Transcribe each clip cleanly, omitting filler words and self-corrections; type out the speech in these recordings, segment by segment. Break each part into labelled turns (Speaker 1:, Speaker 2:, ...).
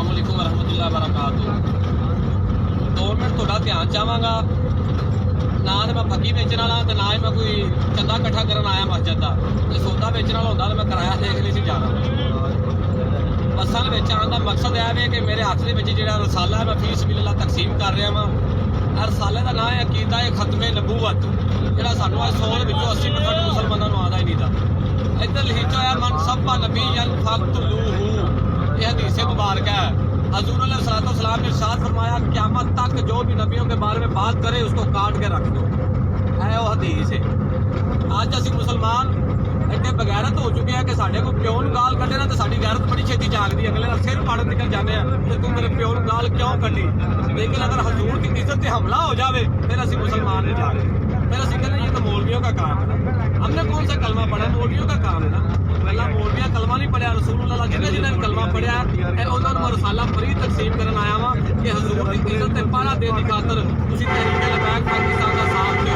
Speaker 1: अस्सलामुअलैकुम वरहमतुल्लाहि वबरकातुहू। 2 मिनट थोड़ा ध्यान चाहवागा। ना तो मैं फकी बेचने वाला तो ना ही मैं कोई चंदा इकट्ठा करन आया मस्जिद का। जो सौदा बेचने वाला होंदा तो मैं किराया देख नहीं सी जाना। असल बेचण का मकसद यह है कि मेरे हाथ के जो रसाला है मैं फी सबीलिल्लाह तकसीम कर रहा वा। रसाले का नाम है अकीदा खत्मे नबूवत, जो सानू 100 के 80% मुसलमानों आता ही नहीं था। इधर लिखा होया मन सब्बा नबीयन फक़्तुलूहू, यह हदीस मुबारक है। हज़ूर अलैहिस्सलाम ने इरशाद फरमाया क़यामत तक जो भी नबियों के बारे में बात करे उसको काट के रख दो, है वो हदीस है। अज असी मुसलमान एडे बगैरत हो चुके हैं कि साढ़े को प्यो नूं गाल कढे ना तो साडी गैरत बड़ी छेती जागदी है। अगले का सिर फाड़ निकल जाने तो तू मेरे प्यो नूं गाल क्यों कढी। लेकिन अगर हजूर की इज्जत से हमला हो जाए फिर असी मुसलमान नहीं जागे। फिर असी कहते ये तो मौलवियों का काम है ना। हमने कौन सा कलमा पढ़ा, मौलवियों का काम है ना। पहला मौलविया कलमा नहीं पढ़िया, रसूलुल्लाह जिन्हें जिन्हें कलमा पढ़िया उन्होंने रसाला फरी तकसीम करन आया वा कि हजूर की इज्जत से पहरा देने की खातर तुसीं तहरीक लबैक पाकिस्तान का साथ दो।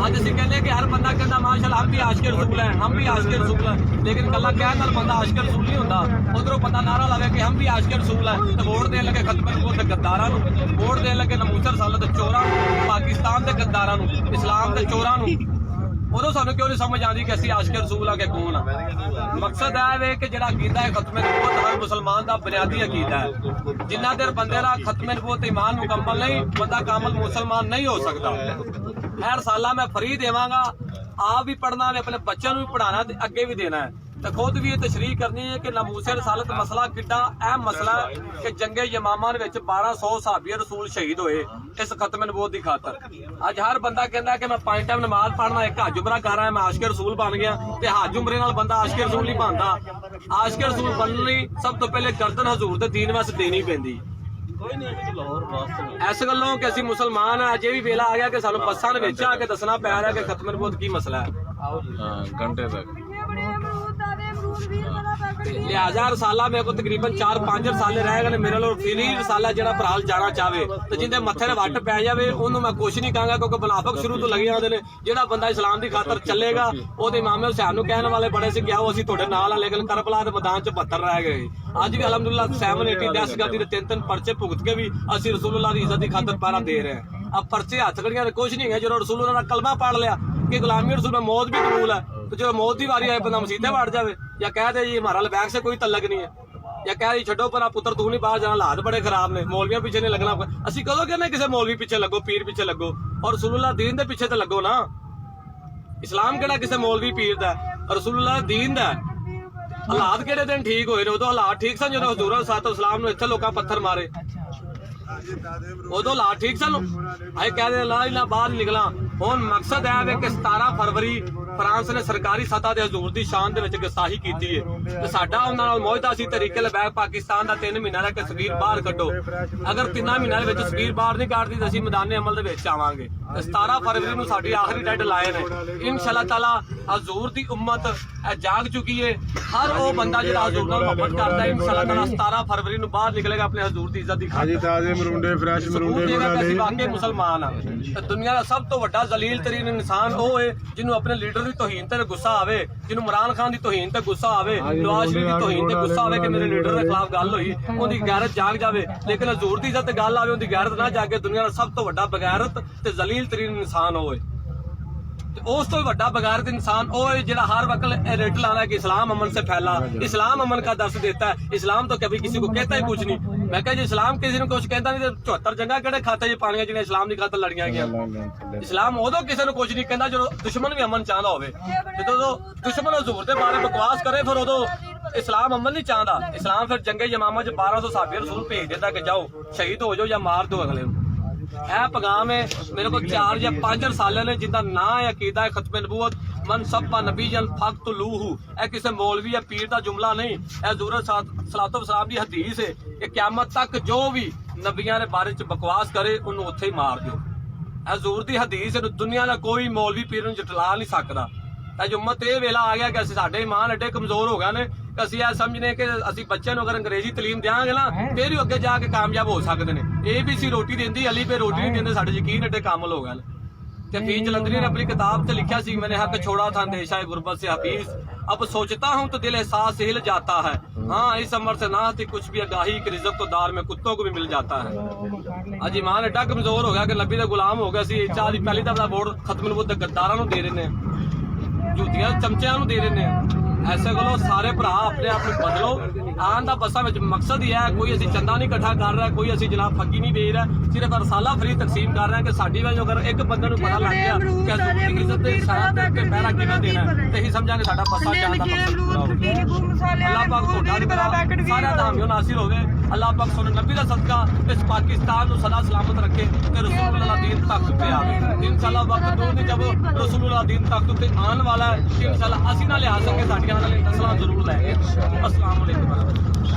Speaker 1: अज असीं कहने कि हर बंदा कहता माशाअल्लाह हम भी आशिक रसूल हैं, हम भी आशिक रसूल हैं। लेकिन कला कहने नाल बंदा आशिक रसूल नहीं होता। उधरों बंदा नारा लावे कि हम भी आशिक रसूल हैं तो वोट देने लगे खत्मे नबूवत के गद्दारां नूं, वोट देने लगे नमूसर साल के चोरां नूं, पाकिस्तान के गद्दारां नूं, इस्लाम के चोरां नूं। उदों सानूं क्यों नहीं समझ आती कि असीं आशिक रसूल आ के कौन आ। मकसद है कि जिहड़ा अकीदा है खत्मे नबूवत हर मुसलमान का बुनियादी अकीदा है। जिन्ना देर बंदे का खत्मे नबूवत ईमान मुकम्मल नहीं, बंदा कामल मुसलमान नहीं हो सकता। हर साल मैं फ्री देवांगा, आप भी पढ़ना है, अपने बच्चों भी पढ़ाना, अगे भी देना है। तो खुद भी ये तशरीह करनी है कि नमूसे रसालत मसला कितना अहम मसला है कि जंगे यमामा 1200 सहाबी रसूल शहीद होए इस खत्मे नबूवत की खातर। अज हर बंदा कहता है कि मैं 5 टाइम नमाज पढ़ना, एक हज उमरा कर रहा है, मैं आशिक रसूल बन गया। तो हज उमरे नाल बंदा आशिक रसूल नहीं बनता। आशिक रसूल बनने लई सब तो पहले गर्दन हजूर के दीन वास्ते देनी पैंदी। इस गलों कि असीं मुसलमान है, अजे भी वेला आ गया कि सानू बसां दे विच आके दसना पै रहा कि खत्मे नबूवत की मसला है। घंटे तक लिहाजा रसाला मेरे को तकरीबन 4-5 रसाले रह गए। मेरे लोग फिर रसाला जो भराल जाना चाहे तो जिंदे मत्थे ने वट पै जाए उन्होंने मैं कुछ नहीं कहूँगा, क्योंकि मुनाफिक शुरू तो लगे आते हैं। जो बंदा इस्लाम की खातर चलेगा वो इमाम हुसैन नूं कहने वाले बड़े से क्या वो असीं तुहाडे नाल आ, लेकिन करबला के मैदान च 72 रह गए। अज भी अलहमदुलिल्लाह 780 दहशतगर्दी के 3-3 पर्चे भुगत के भी असीं रसूलुल्लाह की इज्जत की खातर पहरा दे रहे हैं। अब पर्चे हथ खड़ियां कुछ नहीं है। जो रसूलुल्लाह का कलमा पढ़ लिया कि गुलामी रसूल में मौत भी कबूल है, तो जो मौत की वारी आए बंदा मसीते वड़ जाए या कह दे जी हमारा लबैक से कोई तल्लक नहीं है, या कह दी छड्डो पर पुत्र तू नहीं बाहर जाना, हालात बड़े खराब ने, मौलवियों पीछे नहीं लगना। असं कदों कहने किसी मौलवी पीछे लगो, पीर पीछे लगो, और रसूलुल्लाह दीन के पीछे तो लगो ना। इस्लाम केड़ा किसी मौलवी पीर दा, रसूलुल्लाह दीन दा। हालात केड़े दिन ठीक होए ने, उदों हालात ठीक सन जो हजूर सलाम नूं इत्थे लोकां पत्थर मारे, उदों हालात ठीक सन। अजे कह दे ला इला बाहर निकला। हुण मकसद है कि 17 फरवरी फ्रांस ने सरकारी सतह ते हजूर दी शान दे विच गुस्ताखी कीती है ते साडा उन्हां नाल मुआहदा सी तरीके लबैक पाकिस्तान दा 3 महीना रह के सगीर बाहर कड्डो। अगर 3 महीनों दे विच सगीर बाहर नहीं कड्डदी तां असीं मैदाने अमल दे विच आवांगे। 17 फरवरी नूं साडी आखिरी डेड लाइन है। इंशाअल्लाह ताला हजूर दी उम्मत जाग चुकी है। हर वो बंदा जिहड़ा हजूर नाल मोहब्बत करदा है इंशाअल्लाह ताला 17 फरवरी नूं बाहर निकलेगा अपने हजूर दी इज्जत दी खातिर। ताजे मरुंडे फ्रेश मरुंडे बनाने वाकई मुसलमान आ। दुनिया दा सब तो वड्डा जलील तरीन इंसान वो है जिन्होंने अपने लीडर की तौहीन ते गुस्सा आवे, जिन्होंने इमरान खान की तौहीन ते गुस्सा आवे, नवाज शरीफ की तौहीन ते गुस्सा आवे कि मेरे लीडर के खिलाफ गल हुई, उनकी गैरत जाग जाए। लेकिन हजूर की इज्जत गल आवे उनकी गैरत ना जागे। दुनिया का सब तो वड्डा बगैरत ते जलील तरीन इंसान होए। उस तो वड्डा बगैरत इंसान वो है जिहड़ा हर वक्त रेट लाना है कि इस्लाम अमन से फैला, इस्लाम अमन का दर्श देता है। इस्लाम तो कभी किसी को कहता ही कुछ नहीं। मैं कहा जी इस्लाम किसी ने कुछ कहता नहीं तो 74 जंगा किहड़े खाते च पाणियां जिहड़ियां इस्लाम की खातर लड़ियां गईयां। इस्लाम उदों किसी ने कुछ नहीं कहता जो दुश्मन भी अमन चाहता होवे। जदों दुश्मन हजूर के बारे बकवास करे फिर उदों इस्लाम अमन नहीं चाहता। इस्लाम फिर जंगे यमामा च 1200 सहाबी रसूल भेज देता कि जाओ शहीद हो जाओ या मार दो अगले। है पैगाम है मेरे को 4 या 5 रसाले ने जिंदा ना है अकीदा खत्मे नबूवत मन सब्बा नबीयन फक़्तुलूहू। ए किसी मौलवी या पीर का जुमला नहीं, हजूर सलातो सलाम की हदीस है कि क़यामत तक जो भी नबियां ने बारे च बकवास करे उन्होंने उत्थे ही मार दो। हजूर की हदीस है, दुनिया का कोई मौलवी पीर नूं जटला नहीं सकता। अज उम्मत ये वेला आ गया कि असीं साडे ईमान एडे कमजोर हो गए ने कि असीं यह समझने कि असीं बच्चे नूं अगर अंग्रेजी तलीम देंगे ना फिर ही अगे जाके कामयाब हो सकते हैं। ABC रोटी देंदी, अली पे रोटी नहीं देंदे, साडे यकीन एडे कामल हो गए। फी जलंधरी ने अपनी किताब से लिखा सी मैंने हक छोड़ा था अंदेशा गुरबत से हफीज अब सोचता हूँ तो दिल एहसास हिल जाता है। हाँ इस अमर से ना थी कुछ भी आगाही कि रिज़्क़ तो दार में कुत्तों को भी मिल जाता है। आज ईमान एडा कमजोर हो गया कि नबी दे गुलाम हो गया सी। चार पहली दफा वोट खत्म नबूवत दे गद्दारां नूं दे रहे ने, झूठियां चमचियां नूं दे रहे ने। ऐसे कोलो सारे भरा अपने आप में बदलो। आन दा बसा में मकसद ही है, कोई असी चंदा नहीं इकट्ठा कर रहा, कोई असी जनाब फकी नहीं दे रहा, सिर्फ रसाला फ्री तकसीम कर रहे हैं कि साडी वजह अगर एक बंदे नूं पता लग गया कि असी इज्जत दे सारा ते पहरा किवें देना है ते ही समझांगे साडा बसा जान दा मकसद पूरा हो गया। अल्लाह पाक तोड़ा सारा दा हम नासिर होवे। अल्लाह पाक सोने नबी दा सदका इस पाकिस्तान नूं सदा सलामत रखे कि रसूलुल्लाह दीन तख्त पे आवे। इंशाअल्लाह वक्त दूर नहीं जब रसूलुल्लाह दीन तख्त पे आने वाला है, इंशाअल्लाह असी ना लिया सके साडियां नस्लां जरूर लैके। अस्सलाम वालेकुम।